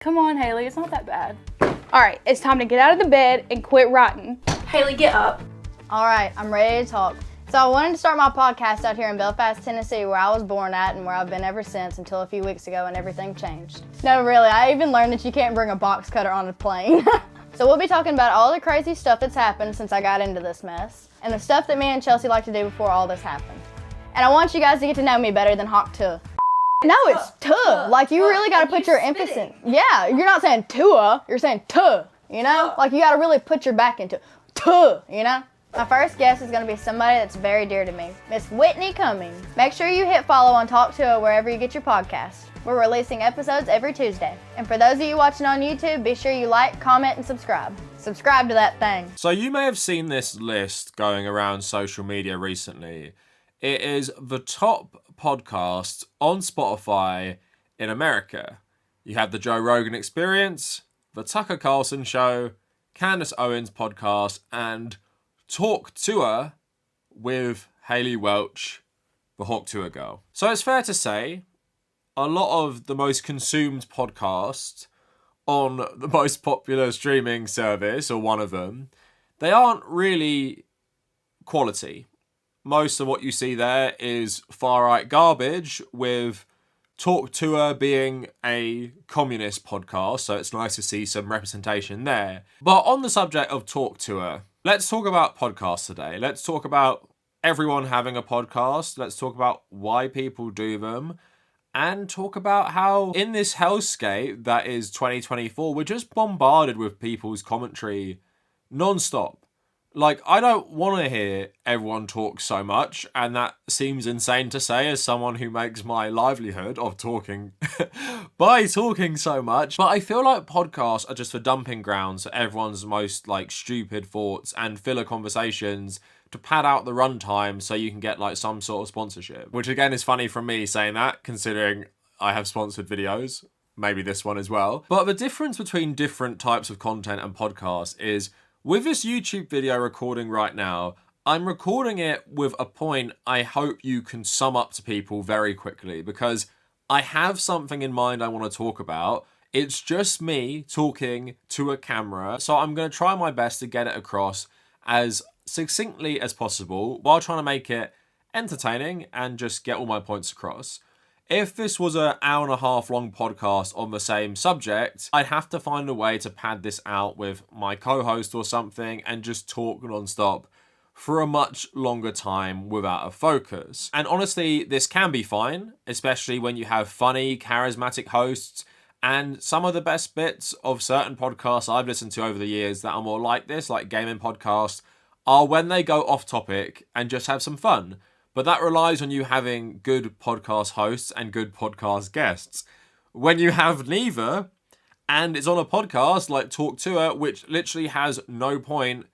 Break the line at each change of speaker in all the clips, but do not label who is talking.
Come on, Haley, it's not that bad. All right, it's time to get out of the bed and quit rotting. Haley, get up.
All right, I'm ready to talk. So I wanted to start my podcast out here in Belfast, Tennessee, where I was born at and where I've been ever since until a few weeks ago when everything changed. No, really, I even learned that you can't bring a box cutter on a plane. So we'll be talking about all the crazy stuff that's happened since I got into this mess, and the stuff that me and Chelsea like to do before all this happened. And I want you guys to get to know me better than Talk Tuah. No, it's tuh. Like, you really got to put your emphasis in. Yeah, you're not saying tuah, you're saying tuh, you know? Like, you got to really put your back into it. Tuh, you know? My first guest is going to be somebody that's very dear to me, Miss Whitney Cumming. Make sure you hit follow on Talk Tuah wherever you get your podcasts. We're releasing episodes every Tuesday. And for those of you watching on YouTube, be sure you like, comment, and subscribe. Subscribe to that thing.
So you may have seen this list going around social media recently. It is the top podcasts on Spotify in America. You have the Joe Rogan Experience, the Tucker Carlson Show, Candace Owens podcast, and Talk Tuah with Haley Welch, the Talk Tuah girl. So it's fair to say, a lot of the most consumed podcasts on the most popular streaming service, or one of them, they aren't really quality. Most of what you see there is far-right garbage, with Talk Tuah being a communist podcast, so it's nice to see some representation there. But on the subject of Talk Tuah, let's talk about podcasts today. Let's talk about everyone having a podcast. Let's talk about why people do them. And talk about how in this hellscape that is 2024, we're just bombarded with people's commentary non-stop. Like, I don't want to hear everyone talk so much, and that seems insane to say as someone who makes my livelihood of talking by talking so much. But I feel like podcasts are just the dumping grounds for everyone's most, like, stupid thoughts and filler conversations to pad out the runtime so you can get, like, some sort of sponsorship. Which, again, is funny from me saying that, considering I have sponsored videos. Maybe this one as well. But the difference between different types of content and podcasts is, with this YouTube video recording right now, I'm recording it with a point I hope you can sum up to people very quickly, because I have something in mind I want to talk about. It's just me talking to a camera, so I'm going to try my best to get it across as succinctly as possible while trying to make it entertaining and just get all my points across. If this was an hour-and-a-half long podcast on the same subject, I'd have to find a way to pad this out with my co-host or something and just talk non-stop for a much longer time without a focus. And honestly, this can be fine, especially when you have funny, charismatic hosts. And some of the best bits of certain podcasts I've listened to over the years that are more like this, like gaming podcasts, are when they go off topic and just have some fun. But that relies on you having good podcast hosts and good podcast guests. When you have neither, and it's on a podcast like Talk Tuah, which literally has no point,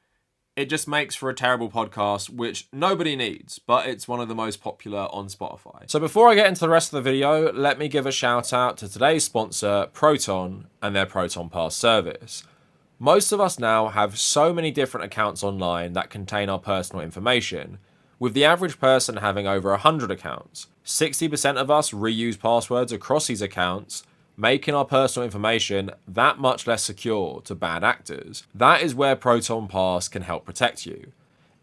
it just makes for a terrible podcast, which nobody needs, but it's one of the most popular on Spotify. So before I get into the rest of the video, let me give a shout out to today's sponsor, Proton, and their Proton Pass service. Most of us now have so many different accounts online that contain our personal information, with the average person having over 100 accounts. 60% of us reuse passwords across these accounts, making our personal information that much less secure to bad actors. That is where Proton Pass can help protect you.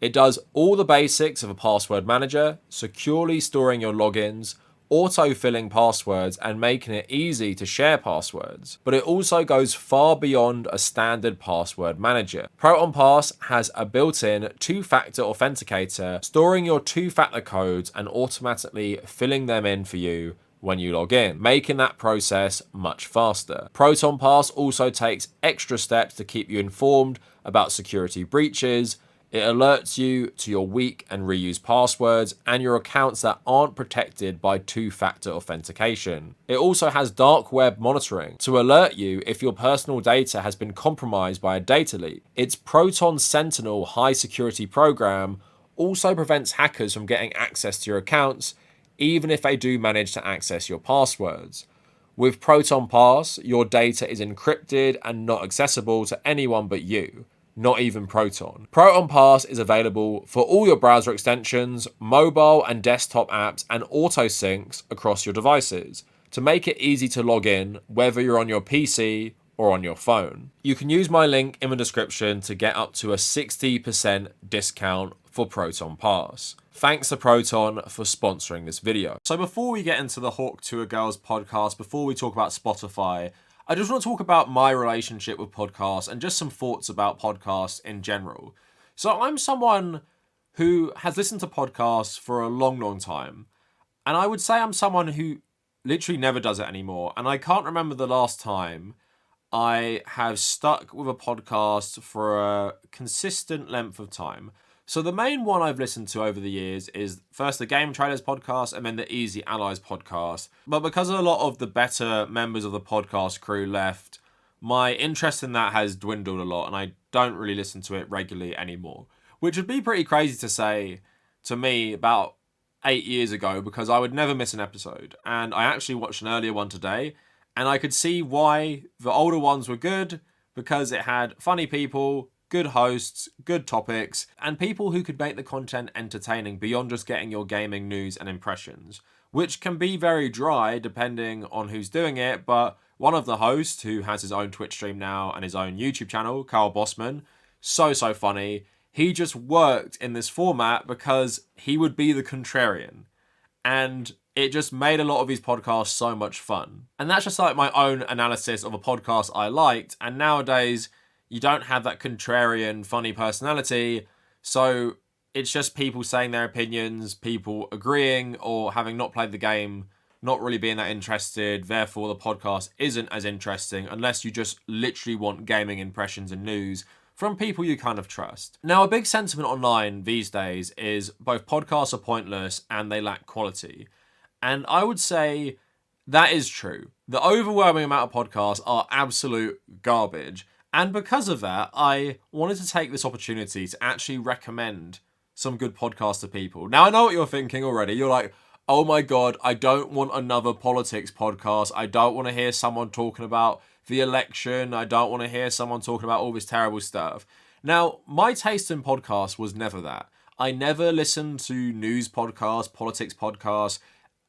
It does all the basics of a password manager, securely storing your logins, auto-filling passwords, and making it easy to share passwords. But it also goes far beyond a standard password manager. Proton Pass has a built-in two-factor authenticator, storing your two-factor codes and automatically filling them in for you when you log in, making that process much faster. Proton Pass also takes extra steps to keep you informed about security breaches. It alerts you to your weak and reused passwords and your accounts that aren't protected by two-factor authentication. It also has dark web monitoring to alert you if your personal data has been compromised by a data leak. Its Proton Sentinel high security program also prevents hackers from getting access to your accounts, even if they do manage to access your passwords. With Proton Pass, your data is encrypted and not accessible to anyone but you. Not even Proton. Proton Pass is available for all your browser extensions, mobile and desktop apps, and auto syncs across your devices. to make it easy to log in, whether you're on your PC or on your phone. You can use my link in the description to get up to a 60% discount for Proton Pass. Thanks to Proton for sponsoring this video. So before we get into the Talk Tuah Girls podcast, before we talk about Spotify, I just want to talk about my relationship with podcasts and just some thoughts about podcasts in general. So I'm someone who has listened to podcasts for a long, long time. And I would say I'm someone who literally never does it anymore. And I can't remember the last time I have stuck with a podcast for a consistent length of time. So the main one I've listened to over the years is first the Game Trailers podcast and then the Easy Allies podcast. But because a lot of the better members of the podcast crew left, my interest in that has dwindled a lot and I don't really listen to it regularly anymore. Which would be pretty crazy to say to me about 8 years ago because I would never miss an episode. And I actually watched an earlier one today and I could see why the older ones were good because it had funny people, good hosts, good topics, and people who could make the content entertaining beyond just getting your gaming news and impressions, which can be very dry depending on who's doing it, but one of the hosts, who has his own Twitch stream now and his own YouTube channel, Carl Bossman, so funny, he just worked in this format because he would be the contrarian, and it just made a lot of his podcasts so much fun. And that's just like my own analysis of a podcast I liked, and nowadays you don't have that contrarian, funny personality, so it's just people saying their opinions, people agreeing or having not played the game, not really being that interested, therefore the podcast isn't as interesting unless you just literally want gaming impressions and news from people you kind of trust. Now, a big sentiment online these days is both podcasts are pointless and they lack quality. And I would say that is true. The overwhelming amount of podcasts are absolute garbage. And because of that, I wanted to take this opportunity to actually recommend some good podcasts to people. Now, I know what you're thinking already. You're like, oh my God, I don't want another politics podcast. I don't want to hear someone talking about the election. I don't want to hear someone talking about all this terrible stuff. Now, my taste in podcasts was never that. I never listened to news podcasts, politics podcasts.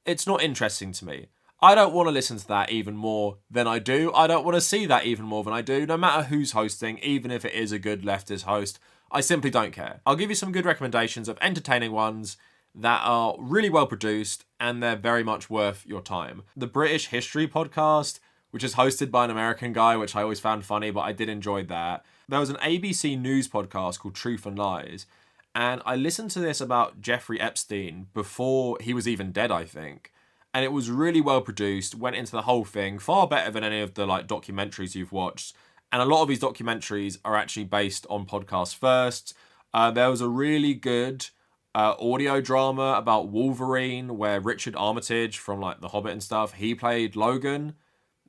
It's not interesting to me. I don't want to listen to that even more than I do. I don't want to see that even more than I do, no matter who's hosting, even if it is a good leftist host. I simply don't care. I'll give you some good recommendations of entertaining ones that are really well produced and they're very much worth your time. The British History podcast, which is hosted by an American guy, which I always found funny, but I did enjoy that. There was an ABC News podcast called Truth and Lies, and I listened to this about Jeffrey Epstein before he was even dead, I think. And it was really well produced, went into the whole thing, far better than any of the documentaries you've watched. And a lot of these documentaries are actually based on podcasts first. There was a really good audio drama about Wolverine, where Richard Armitage from The Hobbit and stuff, he played Logan.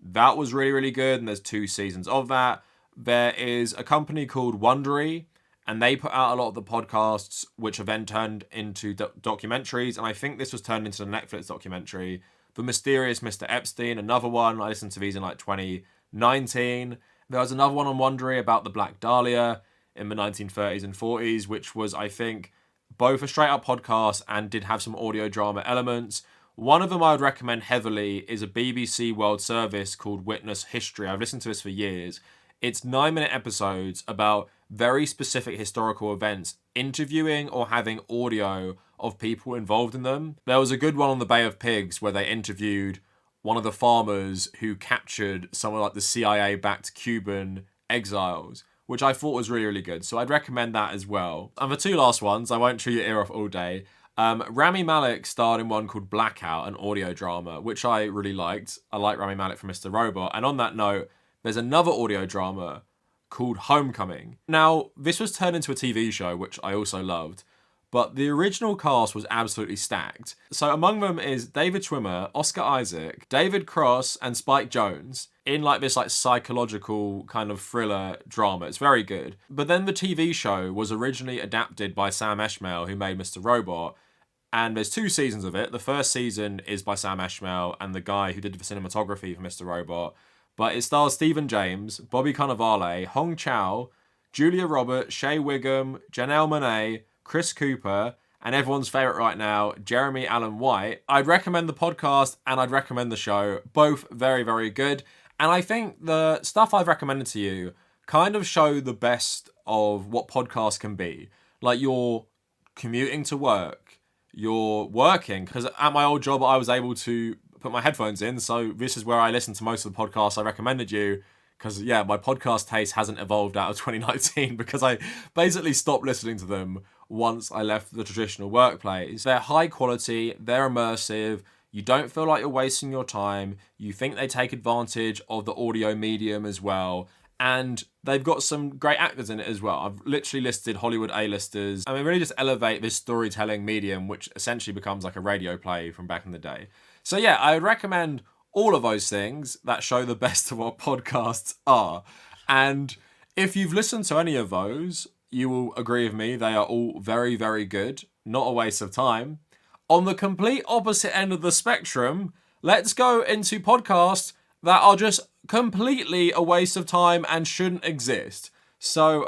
That was really, really good, and there's 2 seasons of that. There is a company called Wondery, and they put out a lot of the podcasts, which have then turned into documentaries. And I think this was turned into the Netflix documentary. The Mysterious Mr. Epstein, another one. I listened to these in 2019. There was another one on Wondery about the Black Dahlia in the 1930s and 40s, which was, I think, both a straight-up podcast and did have some audio drama elements. One of them I would recommend heavily is a BBC World Service called Witness History. I've listened to this for years. It's 9-minute episodes about very specific historical events, interviewing or having audio of people involved in them. There was a good one on the Bay of Pigs where they interviewed one of the farmers who captured some of the CIA-backed Cuban exiles, which I thought was really, really good. So I'd recommend that as well. And the 2 last ones, I won't chew your ear off all day. Rami Malek starred in one called Blackout, an audio drama, which I really liked. I like Rami Malek from Mr. Robot. And on that note, there's another audio drama called Homecoming. Now, this was turned into a TV show, which I also loved, but the original cast was absolutely stacked. So among them is David Schwimmer, Oscar Isaac, David Cross, and Spike Jonze in this psychological kind of thriller drama. It's very good. But then the TV show was originally adapted by Sam Esmail, who made Mr. Robot, and there's 2 seasons of it. The first season is by Sam Esmail and the guy who did the cinematography for Mr. Robot. But it stars Stephen James, Bobby Cannavale, Hong Chow, Julia Roberts, Shea Wiggum, Janelle Monáe, Chris Cooper, and everyone's favourite right now, Jeremy Allen White. I'd recommend the podcast and I'd recommend the show. Both very, very good. And I think the stuff I've recommended to you kind of show the best of what podcasts can be. Like, you're commuting to work, you're working, because at my old job I was able to put my headphones in, so this is where I listen to most of the podcasts I recommended you, because yeah, my podcast taste hasn't evolved out of 2019 because I basically stopped listening to them once I left the traditional workplace. They're high quality, they're immersive, you don't feel like you're wasting your time, you think they take advantage of the audio medium as well, and they've got some great actors in it as well. I've literally listed Hollywood A-listers. I mean, really just elevate this storytelling medium, which essentially becomes like a radio play from back in the day. So yeah, I would recommend all of those things that show the best of what podcasts are. And if you've listened to any of those, you will agree with me, they are all very, very good. Not a waste of time. On the complete opposite end of the spectrum, let's go into podcasts that are just completely a waste of time and shouldn't exist. So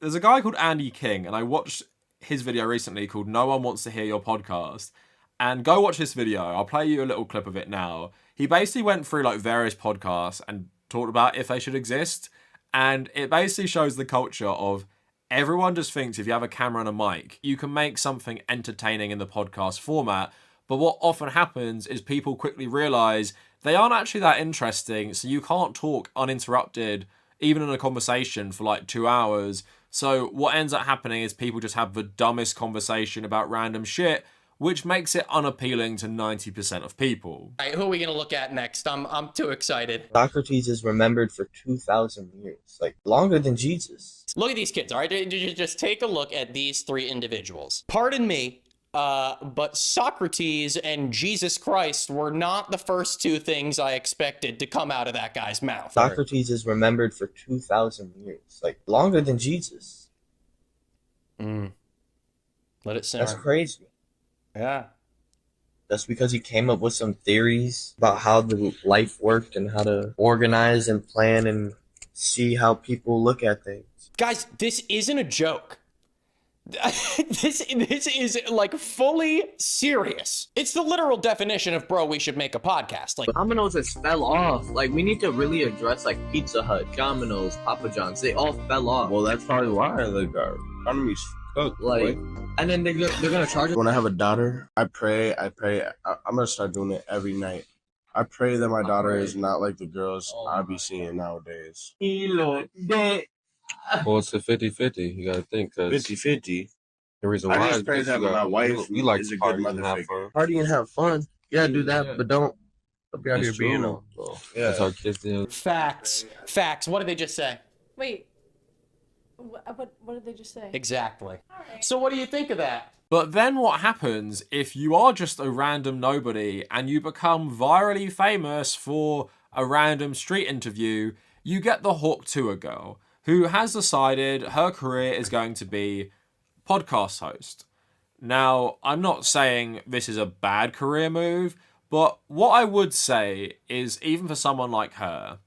there's a guy called Andy King, and I watched his video recently called No One Wants to Hear Your Podcast. And go watch this video. I'll play you a little clip of it now. He basically went through like various podcasts and talked about if they should exist. And it basically shows the culture of everyone just thinks if you have a camera and a mic, you can make something entertaining in the podcast format. But what often happens is people quickly realize they aren't actually that interesting. So you can't talk uninterrupted, even in a conversation for like 2 hours. So what ends up happening is people just have the dumbest conversation about random shit, which makes it unappealing to 90% of people.
All right, who are we going to look at next? I'm too excited.
Socrates is remembered for 2,000 years, like longer than Jesus.
Look at these kids, all right? Just take a look at these three individuals. Pardon me, but Socrates and Jesus Christ were not the first two things I expected to come out of that guy's mouth.
Socrates is remembered for 2,000 years, like longer than Jesus.
Let it simmer.
That's crazy.
Yeah.
That's because he came up with some theories about how the life worked and how to organize and plan and see how people look at things.
Guys, this isn't a joke. This is like fully serious. It's the literal definition of, bro, we should make a podcast. Like,
Domino's has fell off. Like, we need to really address like Pizza Hut, Domino's, Papa John's. They all fell off.
Well, that's probably why the economy's cooked.
Like, and then they're gonna charge.
When I have a daughter, I pray. I'm gonna start doing it every night. I pray that my daughter is not like the girls I be seeing nowadays.
Well, it's a 50-50. You gotta think, cause
50-50.
the reason
I
why
just
is
pray
because
that my wife
you like
is
to
a good
party
mother
and have
figure.
fun.
Party and have fun. Yeah, do that, but don't be out here
It's
being
true.
a...
Yeah.
That's our kids do.
facts. What did they just say?
Wait. What did they just say?
Exactly. So what do you think of that?
But then what happens if you are just a random nobody and you become virally famous for a random street interview? You get the Talk Tuah girl, who has decided her career is going to be podcast host. Now, I'm not saying this is a bad career move, but what I would say is, even for someone like her,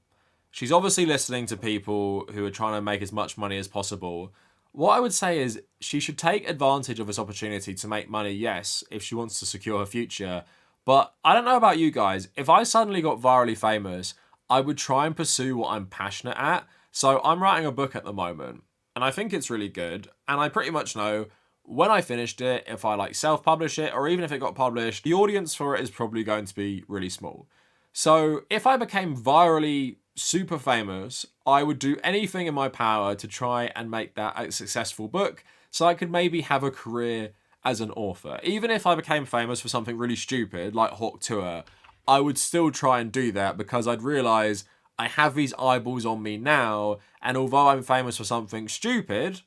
she's obviously listening to people who are trying to make as much money as possible. What I would say is she should take advantage of this opportunity to make money, yes, if she wants to secure her future. But I don't know about you guys. If I suddenly got virally famous, I would try and pursue what I'm passionate at. So I'm writing a book at the moment, and I think it's really good. And I pretty much know when I finished it, if I like self-publish it, or even if it got published, the audience for it is probably going to be really small. So if I became virally super famous, I would do anything in my power to try and make that a successful book so I could maybe have a career as an author. Even if I became famous for something really stupid like Talk Tuah, I would still try and do that because I'd realize I have these eyeballs on me now, and although I'm famous for something stupid,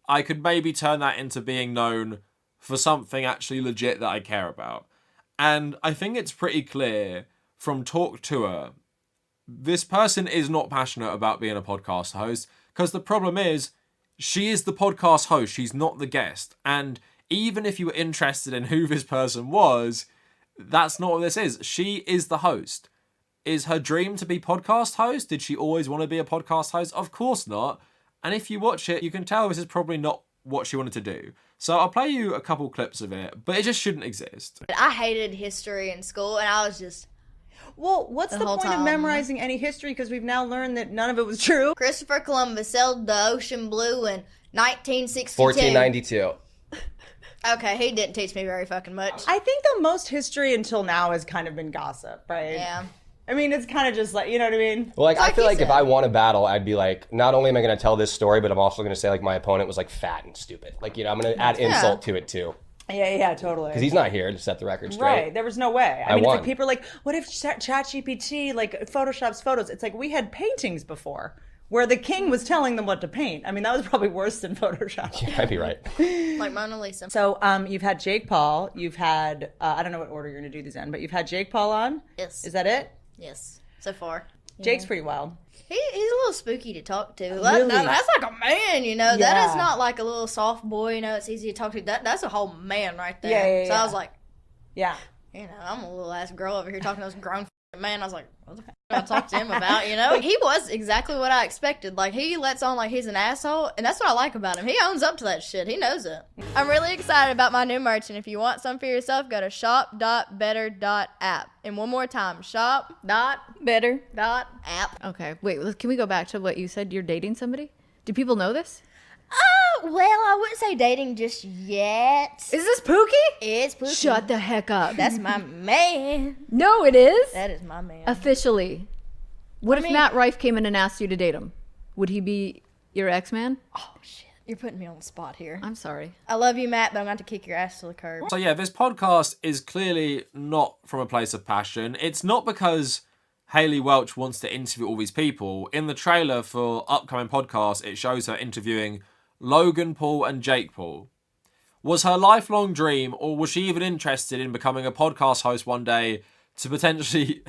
I could maybe turn that into being known for something actually legit that I care about. And I think it's pretty clear from Talk Tuah, this person is not passionate about being a podcast host, because the problem is she is the podcast host, she's not the guest. And even if you were interested in who this person was, that's not what this is. She is the host. Is her dream to be podcast host? Did she always want to be a podcast host? Of course not. And if you watch it, you can tell this is probably not what she wanted to do. So I'll play you a couple clips of it, but it just shouldn't exist.
I hated history in school, and I was just...
Well, what's the
whole
point of
time.
memorizing any history? Because we've now learned that none of it was true.
Christopher Columbus sailed the ocean blue in 1962.
1492.
Okay, he didn't teach me very fucking much.
I think the most history until now has kind of been gossip, right?
Yeah.
I mean, it's kind of just like, you know what I mean?
Well, like, I feel
you
like if
said.
I won a battle, I'd be like, not only am I going to tell this story, but I'm also going to say like my opponent was like fat and stupid. Like, you know, I'm going to add insult to it too.
Yeah, totally.
Because he's not here to set the record straight.
Right, there was no way. I mean,
won.
it's like people are like, what if ChatGPT like photoshops photos? It's like we had paintings before where the king was telling them what to paint. I mean, that was probably worse than Photoshop.
Yeah, I'd be right.
Like Mona Lisa.
So you've had Jake Paul, you've had, I don't know what order you're going to do these in, but you've had Jake Paul on?
Yes.
Is that it?
Yes, so far.
Jake's pretty wild.
He's a little spooky to talk to.
Really?
That's like a man, you know. That
Yeah.
is not like a little soft boy, you know. It's easy to talk to. That's a whole man right there.
Yeah,
So I was like,
Yeah.
you know, I'm a little ass girl over here talking to this grown man. I was like, what the fuck do I talk to him about, you know? He was exactly what I expected. Like, he lets on like he's an asshole, and that's what I like about him. He owns up to that shit. He knows it. I'm really excited about my new merch, and if you want some for yourself, go to shop.better.app. And one more time, shop.better.app.
Okay, wait, can we go back to what you said? You're dating somebody? Do people know this?
Well, I wouldn't say dating just yet.
Is this Pookie?
It's Pookie.
Shut the heck up.
That's my man.
No, it is.
That is my man.
Officially. What if Matt Rife came in and asked you to date him? Would he be your ex-man?
Oh, shit. You're putting me on the spot here.
I'm sorry.
I love you, Matt, but I'm going to kick your ass to the curb.
So yeah, this podcast is clearly not from a place of passion. It's not because Hayley Welch wants to interview all these people. In the trailer for upcoming podcasts, it shows her interviewing Logan Paul and Jake Paul. Was her lifelong dream, or was she even interested in becoming a podcast host one day to potentially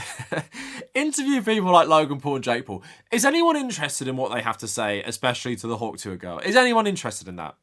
interview people like Logan Paul and Jake Paul? Is anyone interested in what they have to say, especially to the Talk Tuah girl? Is anyone interested in that?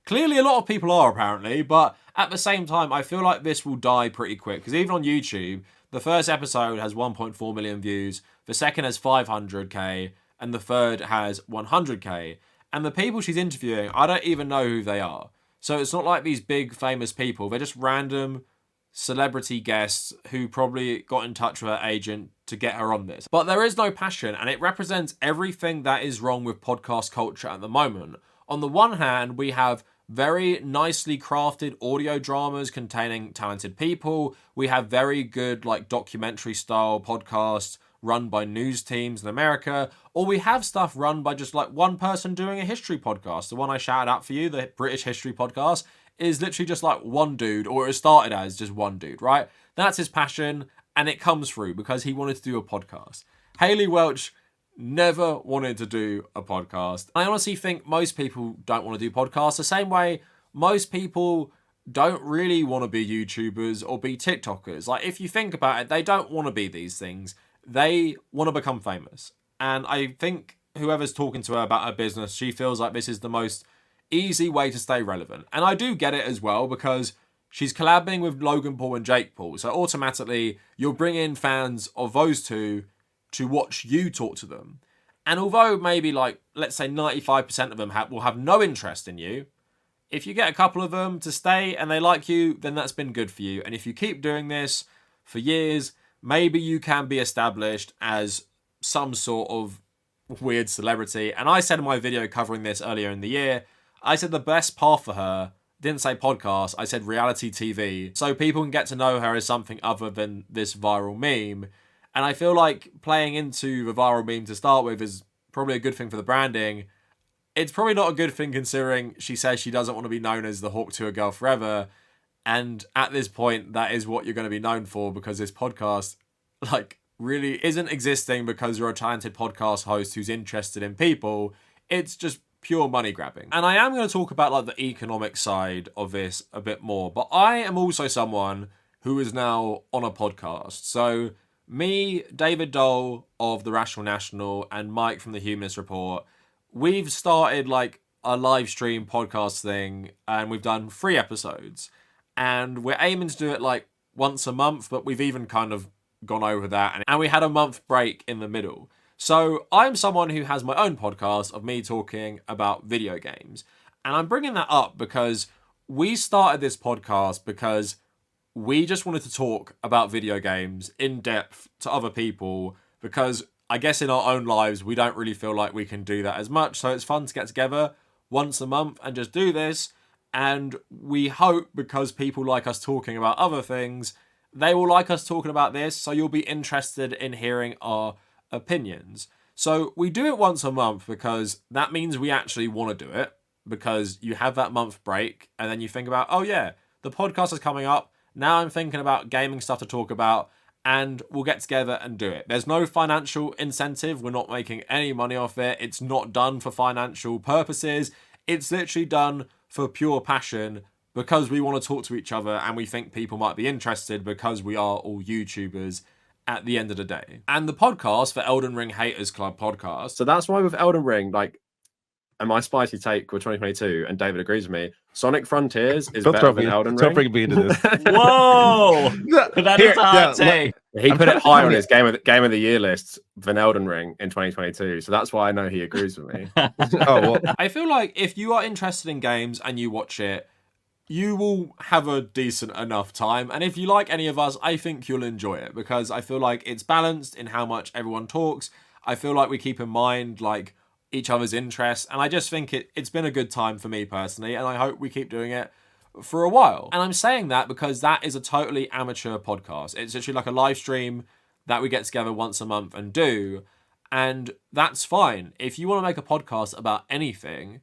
Clearly a lot of people are, apparently, but at the same time, I feel like this will die pretty quick, because even on YouTube, the first episode has 1.4 million views, the second has 500k, and the third has 100k. And the people she's interviewing, I don't even know who they are. So it's not like these big famous people. They're just random celebrity guests who probably got in touch with her agent to get her on this. But there is no passion, and it represents everything that is wrong with podcast culture at the moment. On the one hand, we have very nicely crafted audio dramas containing talented people. We have very good like documentary style podcasts run by news teams in America, or we have stuff run by just like one person doing a history podcast. The one I shouted out for you, the British History Podcast, is literally just like one dude, or it started as just one dude, right? That's his passion, and it comes through because he wanted to do a podcast. Hayley Welch never wanted to do a podcast. I honestly think most people don't want to do podcasts the same way most people don't really want to be YouTubers or be TikTokers. Like, if you think about it, they don't want to be these things. They want to become famous. And I think whoever's talking to her about her business, she feels like this is the most easy way to stay relevant. And I do get it as well, because she's collabing with Logan Paul and Jake Paul. So automatically, you'll bring in fans of those two to watch you talk to them. And although maybe like, let's say 95% of them will have no interest in you, if you get a couple of them to stay and they like you, then that's been good for you. And if you keep doing this for years, maybe you can be established as some sort of weird celebrity. And I said in my video covering this earlier in the year, I said the best path for her, didn't say podcast, I said reality TV. So people can get to know her as something other than this viral meme. And I feel like playing into the viral meme to start with is probably a good thing for the branding. It's probably not a good thing considering she says she doesn't want to be known as the Talk Tuah girl forever. And at this point, that is what you're going to be known for, because this podcast, like, really isn't existing because you're a talented podcast host who's interested in people. It's just pure money grabbing. And I am going to talk about, like, the economic side of this a bit more. But I am also someone who is now on a podcast. So me, David Dole of The Rational National, and Mike from The Humanist Report, we've started, like, a live stream podcast thing, and we've done 3 episodes. And we're aiming to do it like once a month, but we've even kind of gone over that. And we had a month break in the middle. So I'm someone who has my own podcast of me talking about video games. And I'm bringing that up because we started this podcast because we just wanted to talk about video games in depth to other people, because I guess in our own lives, we don't really feel like we can do that as much. So it's fun to get together once a month and just do this. And we hope, because people like us talking about other things, they will like us talking about this. So you'll be interested in hearing our opinions. So we do it once a month because that means we actually want to do it, because you have that month break and then you think about, oh yeah, the podcast is coming up. Now I'm thinking about gaming stuff to talk about, and we'll get together and do it. There's no financial incentive. We're not making any money off it. It's not done for financial purposes. It's literally done for pure passion, because we want to talk to each other and we think people might be interested, because we are all YouTubers at the end of the day. And the podcast for Elden Ring Haters Club podcast. So that's why with Elden Ring, like, and my spicy take with 2022, and David agrees with me, Sonic Frontiers is better than Elden Ring.
Don't bring me into this.
Whoa!
That is a hot take.
He put it higher on his game of the year list than Elden Ring in 2022. So that's why I know he agrees with me. I feel like if you are interested in games and you watch it, you will have a decent enough time. And if you like any of us, I think you'll enjoy it, because I feel like it's balanced in how much everyone talks. I feel like we keep in mind like each other's interests, and I just think it's been a good time for me personally, and I hope we keep doing it for a while. And I'm saying that because that is a totally amateur podcast. It's actually like a live stream that we get together once a month and do, and that's fine. If you want to make a podcast about anything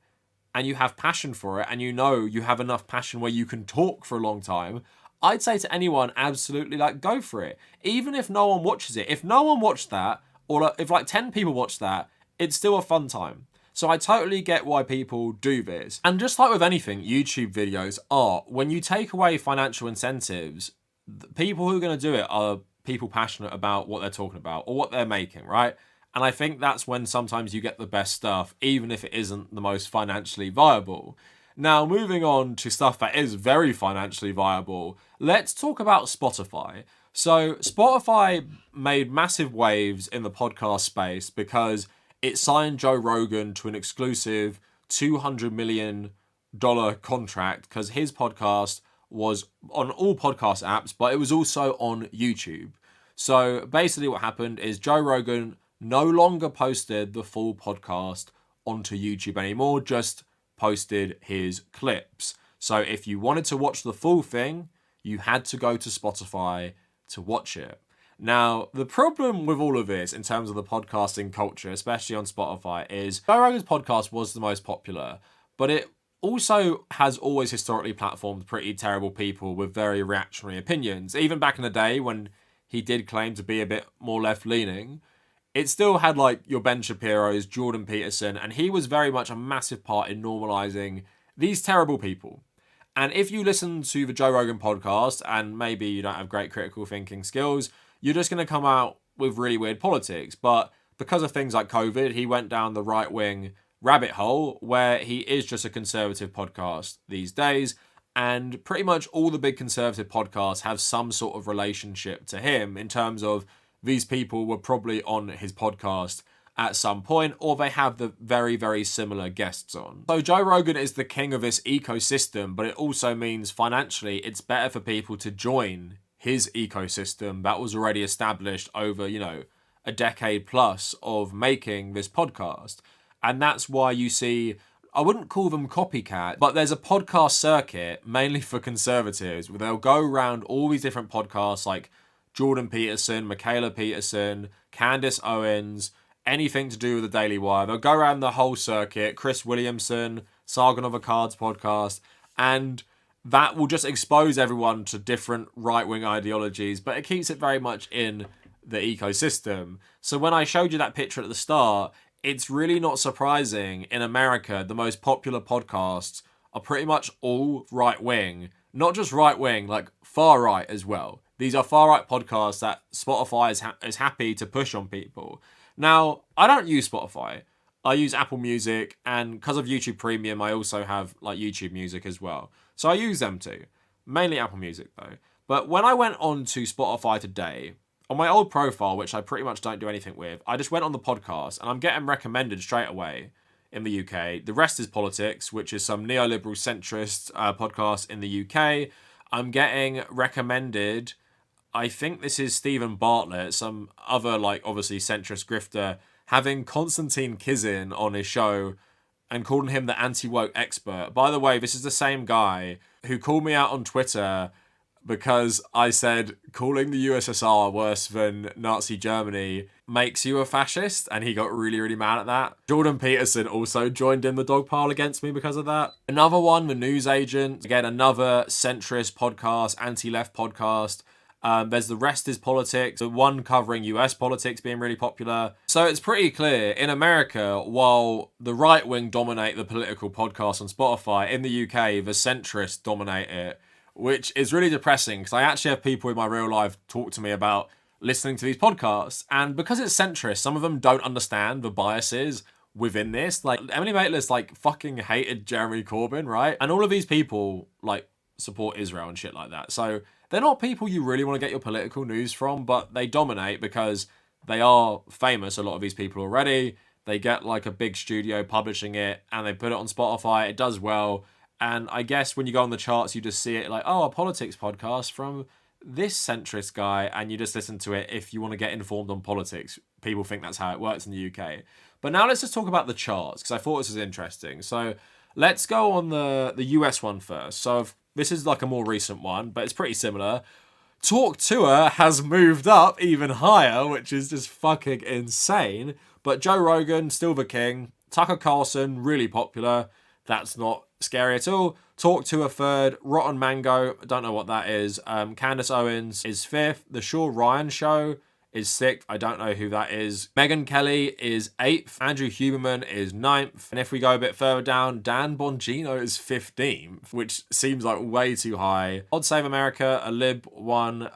and you have passion for it, and you know you have enough passion where you can talk for a long time, I'd say to anyone, absolutely, like, go for it. Even if no one watches it. If no one watched that, or if like 10 people watch that, it's still a fun time. So I totally get why people do this. And just like with anything, YouTube videos are, when you take away financial incentives, the people who are going to do it are people passionate about what they're talking about or what they're making, right? And I think that's when sometimes you get the best stuff, even if it isn't the most financially viable. Now, moving on to stuff that is very financially viable, let's talk about Spotify. So Spotify made massive waves in the podcast space because it signed Joe Rogan to an exclusive $200 million contract, because his podcast was on all podcast apps, but it was also on YouTube. So basically what happened is Joe Rogan no longer posted the full podcast onto YouTube anymore, just posted his clips. So if you wanted to watch the full thing, you had to go to Spotify to watch it. Now, the problem with all of this in terms of the podcasting culture, especially on Spotify, is Joe Rogan's podcast was the most popular, but it also has always historically platformed pretty terrible people with very reactionary opinions. Even back in the day when he did claim to be a bit more left-leaning, it still had like your Ben Shapiro's, Jordan Peterson, and he was very much a massive part in normalizing these terrible people. And if you listen to the Joe Rogan podcast and maybe you don't have great critical thinking skills, you're just going to come out with really weird politics. But because of things like COVID, he went down the right-wing rabbit hole where he is just a conservative podcast these days. And pretty much all the big conservative podcasts have some sort of relationship to him in terms of these people were probably on his podcast at some point, or they have the very, very similar guests on. So Joe Rogan is the king of this ecosystem, but it also means financially it's better for people to join his ecosystem that was already established over, a decade plus of making this podcast. And that's why you see, I wouldn't call them copycat, but there's a podcast circuit mainly for conservatives where they'll go around all these different podcasts like Jordan Peterson, Michaela Peterson, Candace Owens, anything to do with the Daily Wire. They'll go around the whole circuit, Chris Williamson, Sargon of Akkad's podcast, and that will just expose everyone to different right-wing ideologies, but it keeps it very much in the ecosystem. So when I showed you that picture at the start, it's really not surprising. In America, the most popular podcasts are pretty much all right-wing. Not just right-wing, like far-right as well. These are far-right podcasts that Spotify is happy to push on people. Now, I don't use Spotify. I use Apple Music, and because of YouTube Premium, I also have like YouTube Music as well. So I use them too. Mainly Apple Music though. But when I went on to Spotify today, on my old profile, which I pretty much don't do anything with, I just went on the podcast and I'm getting recommended straight away. in the UK. The Rest is Politics, which is some neoliberal centrist podcast in the UK. I'm getting recommended, I think this is Stephen Bartlett, some other, like, obviously centrist grifter, having Konstantin Kizin on his show and calling him the anti-woke expert. By the way, this is the same guy who called me out on Twitter because I said calling the USSR worse than Nazi Germany makes you a fascist, and he got really, really mad at that. Jordan Peterson also joined in the dog pile against me because of that. Another one, The News Agent, again, another centrist podcast, anti-left podcast. There's The Rest is Politics, the one covering US politics being really popular. So it's pretty clear, in America, while the right wing dominate the political podcast on Spotify, in the UK, the centrists dominate it, which is really depressing because I actually have people in my real life talk to me about listening to these podcasts. And because it's centrist, some of them don't understand the biases within this. Like, Emily Maitlis, like, fucking hated Jeremy Corbyn, right? And all of these people, like, support Israel and shit like that. So they're not people you really want to get your political news from, but they dominate because they are famous, a lot of these people already. They get like a big studio publishing it and they put it on Spotify. It does well. And I guess when you go on the charts, you just see it like, oh, a politics podcast from this centrist guy, and you just listen to it if you want to get informed on politics. People think that's how it works in the UK. But now let's just talk about the charts, because I thought this was interesting. So let's go on the US one first. So this is like a more recent one, but it's pretty similar. Talk Tuah has moved up even higher, which is just fucking insane. But Joe Rogan, still the king. Tucker Carlson, really popular. That's not scary at all. Talk Tuah third. Rotten Mango, don't know what that is. Candace Owens is fifth. The Shaw Ryan Show is sixth. I don't know who that is. Megyn Kelly is eighth. Andrew Huberman is ninth. And if we go a bit further down, Dan Bongino is 15th, which seems like way too high. Pod Save America, a lib one,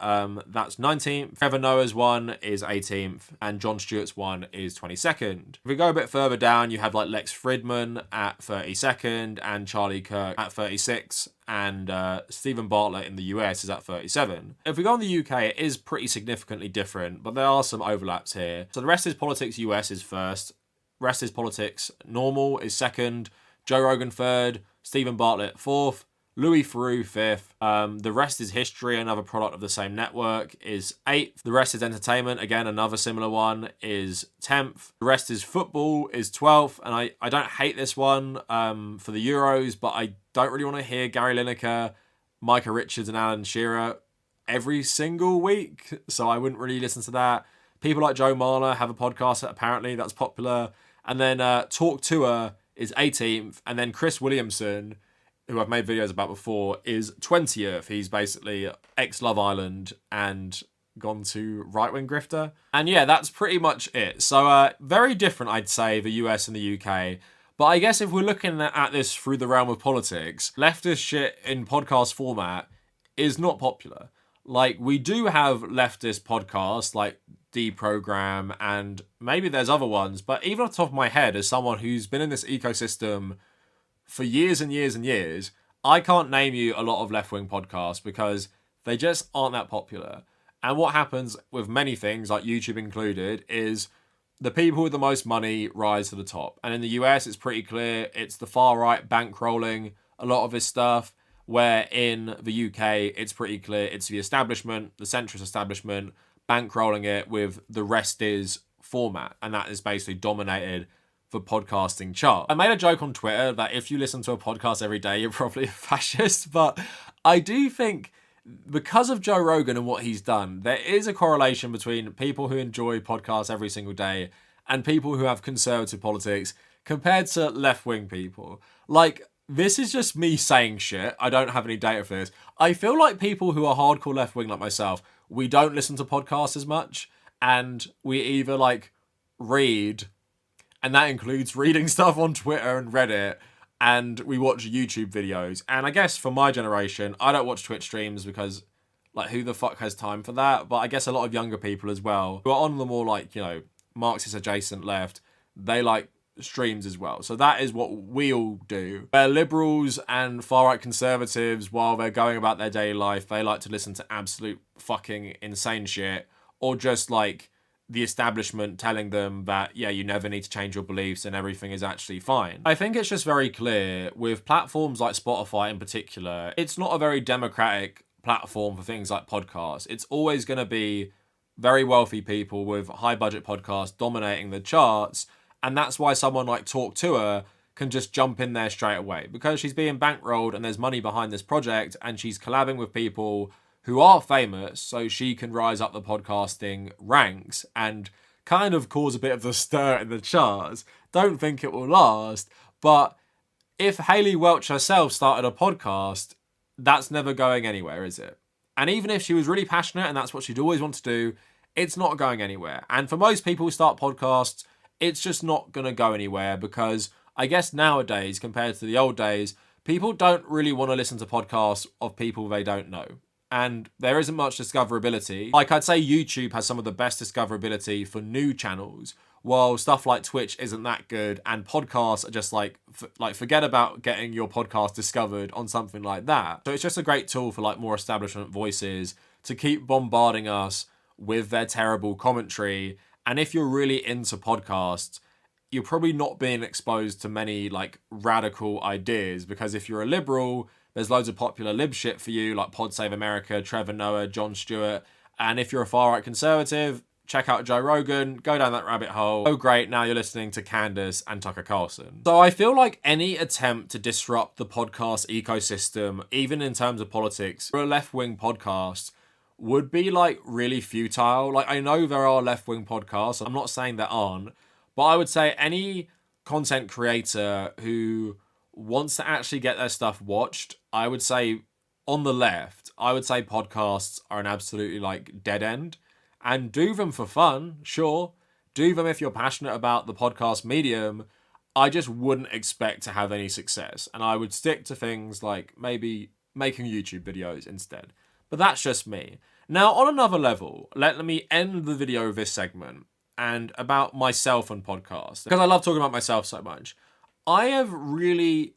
that's 19th. Trevor Noah's one is 18th. And Jon Stewart's one is 22nd. If we go a bit further down, you have like Lex Fridman at 32nd and Charlie Kirk at 36th. And Stephen Bartlett in the US is at 37. If we go on the UK, it is pretty significantly different, but there are some overlaps here. So The Rest is Politics US is first. Rest is Politics Normal is second. Joe Rogan third. Stephen Bartlett fourth. Louis Theroux fifth. The Rest is History, another product of the same network, is eighth. The Rest is Entertainment, again, another similar one, is 10th. The Rest is Football is 12th. And I don't hate this one for the Euros, but I don't really want to hear Gary Lineker, Micah Richards, and Alan Shearer every single week. So I wouldn't really listen to that. People like Joe Marler have a podcast that apparently that's popular. And then Talk Tuah is 18th. And then Chris Williamson, who I've made videos about before, is 20th. He's basically ex-Love Island and gone to right-wing grifter. And yeah, that's pretty much it. So very different, I'd say, the US and the UK. But I guess if we're looking at this through the realm of politics, leftist shit in podcast format is not popular. Like, we do have leftist podcasts like Deprogram, and maybe there's other ones, but even off the top of my head, as someone who's been in this ecosystem for years and years and years, I can't name you a lot of left-wing podcasts because they just aren't that popular. And what happens with many things, like YouTube included, is the people with the most money rise to the top. And in the US, it's pretty clear. It's the far-right bankrolling a lot of this stuff, where in the UK, it's pretty clear. It's the establishment, the centrist establishment, bankrolling it with the Rest is format. And that is basically dominated for podcasting chart. I made a joke on Twitter that if you listen to a podcast every day, you're probably a fascist, but I do think because of Joe Rogan and what he's done, there is a correlation between people who enjoy podcasts every single day and people who have conservative politics compared to left-wing people. Like, this is just me saying shit. I don't have any data for this. I feel like people who are hardcore left-wing like myself, we don't listen to podcasts as much, and we either like read, and that includes reading stuff on Twitter and Reddit, and we watch YouTube videos. And I guess for my generation, I don't watch Twitch streams because, like, who the fuck has time for that? But I guess a lot of younger people as well, who are on the more, like, you know, Marxist adjacent left, they like streams as well. So that is what we all do. Where liberals and far-right conservatives, while they're going about their daily life, they like to listen to absolute fucking insane shit, or just, like, the establishment telling them that, yeah, you never need to change your beliefs and everything is actually fine. I think it's just very clear with platforms like Spotify in particular, it's not a very democratic platform for things like podcasts. It's always going to be very wealthy people with high budget podcasts dominating the charts. And that's why someone like Talk Tuah can just jump in there straight away, because she's being bankrolled and there's money behind this project and she's collabing with people who are famous, so she can rise up the podcasting ranks and kind of cause a bit of a stir in the charts. Don't think it will last, but if Hayley Welch herself started a podcast, that's never going anywhere, is it? And even if she was really passionate and that's what she'd always want to do, it's not going anywhere. And for most people who start podcasts, it's just not going to go anywhere, because I guess nowadays, compared to the old days, people don't really want to listen to podcasts of people they don't know. And there isn't much discoverability. Like, I'd say YouTube has some of the best discoverability for new channels, while stuff like Twitch isn't that good, and podcasts are just like forget about getting your podcast discovered on something like that. So it's just a great tool for like more establishment voices to keep bombarding us with their terrible commentary. And if you're really into podcasts, you're probably not being exposed to many like radical ideas, because if you're a liberal, there's loads of popular lib shit for you, like Pod Save America, Trevor Noah, Jon Stewart. And if you're a far-right conservative, check out Joe Rogan, go down that rabbit hole. Oh great, now you're listening to Candace and Tucker Carlson. So I feel like any attempt to disrupt the podcast ecosystem, even in terms of politics, for a left-wing podcast would be like really futile. Like, I know there are left-wing podcasts, I'm not saying there aren't, but I would say any content creator who wants to actually get their stuff watched, I would say on the left, I would say podcasts are an absolutely like dead end. And do them for fun, sure. Do them if you're passionate about the podcast medium. I just wouldn't expect to have any success. And I would stick to things like maybe making YouTube videos instead. But that's just me. Now, on another level, let me end the video of this segment and about myself and podcasts, because I love talking about myself so much. I have really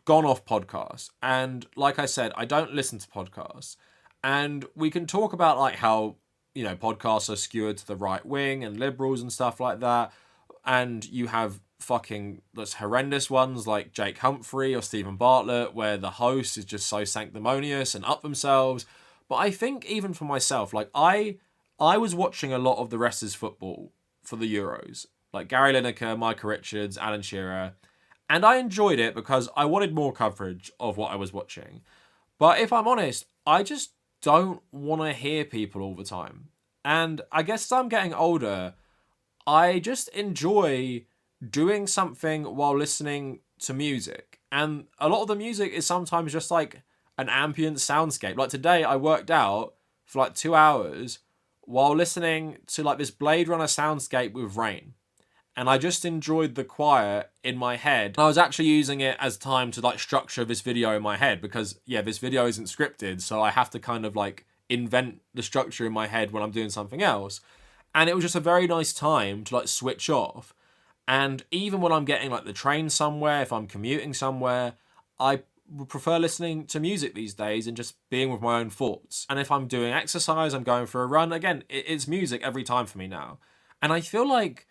gone off podcasts, and like I said, I don't listen to podcasts. And we can talk about like how, you know, podcasts are skewed to the right wing and liberals and stuff like that. And you have fucking those horrendous ones like Jake Humphrey or Stephen Bartlett, where the host is just so sanctimonious and up themselves. But I think even for myself, like I was watching a lot of the Wrestlers football for the Euros, like Gary Lineker, Micah Richards, Alan Shearer, and I enjoyed it because I wanted more coverage of what I was watching. But if I'm honest, I just don't want to hear people all the time. And I guess as I'm getting older, I just enjoy doing something while listening to music. And a lot of the music is sometimes just like an ambient soundscape. Like today, I worked out for like 2 hours while listening to like this Blade Runner soundscape with rain. And I just enjoyed the quiet in my head. I was actually using it as time to like structure this video in my head, because yeah, this video isn't scripted, so I have to kind of like invent the structure in my head when I'm doing something else. And it was just a very nice time to like switch off. And even when I'm getting like the train somewhere, if I'm commuting somewhere, I would prefer listening to music these days and just being with my own thoughts. And if I'm doing exercise, I'm going for a run, again, it's music every time for me now. And I feel like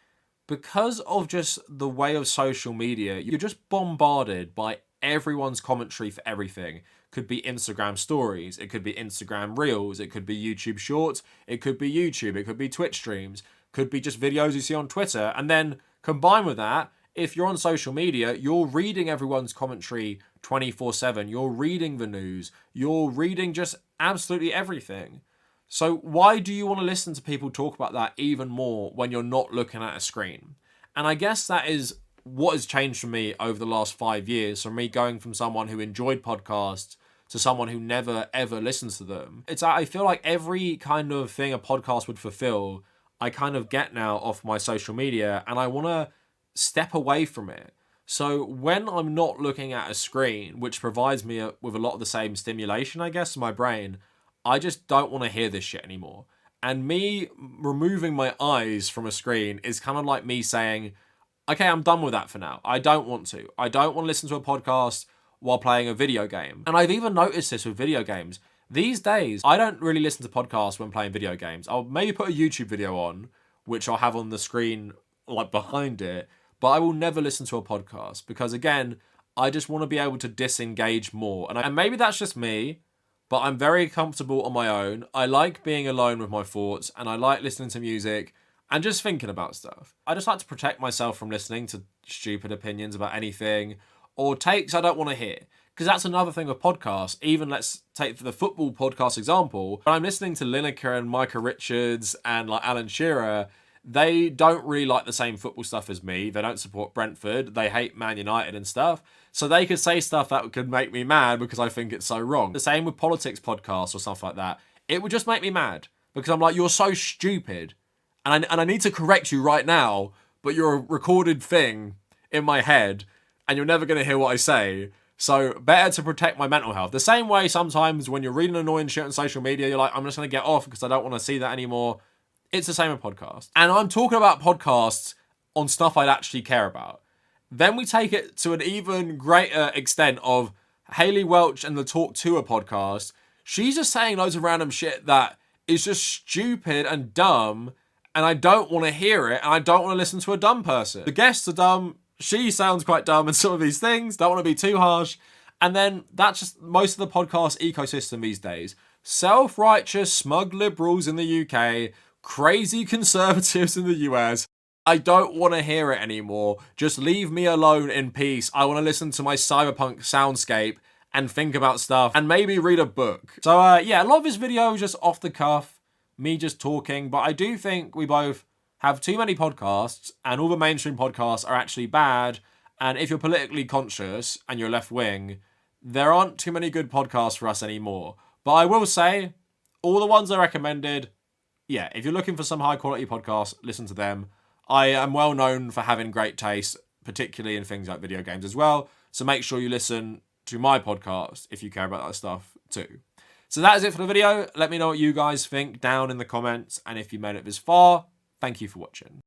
because of just the way of social media, you're just bombarded by everyone's commentary for everything. Could be Instagram stories, it could be Instagram reels, it could be YouTube shorts, it could be YouTube, it could be Twitch streams, could be just videos you see on Twitter. And then combined with that, if you're on social media, you're reading everyone's commentary 24/7, you're reading the news, you're reading just absolutely everything. So why do you want to listen to people talk about that even more when you're not looking at a screen? And I guess that is what has changed for me over the last 5 years, from me going from someone who enjoyed podcasts to someone who never ever listens to them. I feel like every kind of thing a podcast would fulfill, I kind of get now off my social media, and I want to step away from it. So when I'm not looking at a screen, which provides me with a lot of the same stimulation, I guess, in my brain, I just don't want to hear this shit anymore. And me removing my eyes from a screen is kind of like me saying, okay, I'm done with that for now. I don't want to. I don't want to listen to a podcast while playing a video game. And I've even noticed this with video games. These days, I don't really listen to podcasts when playing video games. I'll maybe put a YouTube video on, which I'll have on the screen, like behind it, but I will never listen to a podcast because, again, I just want to be able to disengage more. And maybe that's just me, but I'm very comfortable on my own. I like being alone with my thoughts, and I like listening to music and just thinking about stuff. I just like to protect myself from listening to stupid opinions about anything or takes I don't want to hear. Because that's another thing with podcasts. Even let's take the football podcast example. When I'm listening to Lineker and Micah Richards and like Alan Shearer, they don't really like the same football stuff as me. They don't support Brentford. They hate Man United and stuff. So they could say stuff that could make me mad because I think it's so wrong. The same with politics podcasts or stuff like that. It would just make me mad because I'm like, you're so stupid. And I need to correct you right now, but you're a recorded thing in my head and you're never going to hear what I say. So better to protect my mental health. The same way sometimes when you're reading annoying shit on social media, you're like, I'm just going to get off because I don't want to see that anymore. It's the same with podcasts. And I'm talking about podcasts on stuff I'd actually care about. Then we take it to an even greater extent of Haley Welch and the Talk Tuah podcast. She's just saying loads of random shit that is just stupid and dumb, and I don't want to hear it, and I don't want to listen to a dumb person. The guests are dumb. She sounds quite dumb in some of these things. Don't want to be too harsh. And then that's just most of the podcast ecosystem these days. Self-righteous, smug liberals in the UK, crazy conservatives in the US. I don't want to hear it anymore. Just leave me alone in peace. I want to listen to my cyberpunk soundscape and think about stuff and maybe read a book. So yeah, a lot of this video is just off the cuff, me just talking, but I do think we both have too many podcasts and all the mainstream podcasts are actually bad. And if you're politically conscious and you're left wing, there aren't too many good podcasts for us anymore. But I will say, all the ones I recommended, yeah, if you're looking for some high quality podcasts, listen to them. I am well known for having great taste, particularly in things like video games as well. So make sure you listen to my podcast if you care about that stuff too. So that is it for the video. Let me know what you guys think down in the comments. And if you made it this far, thank you for watching.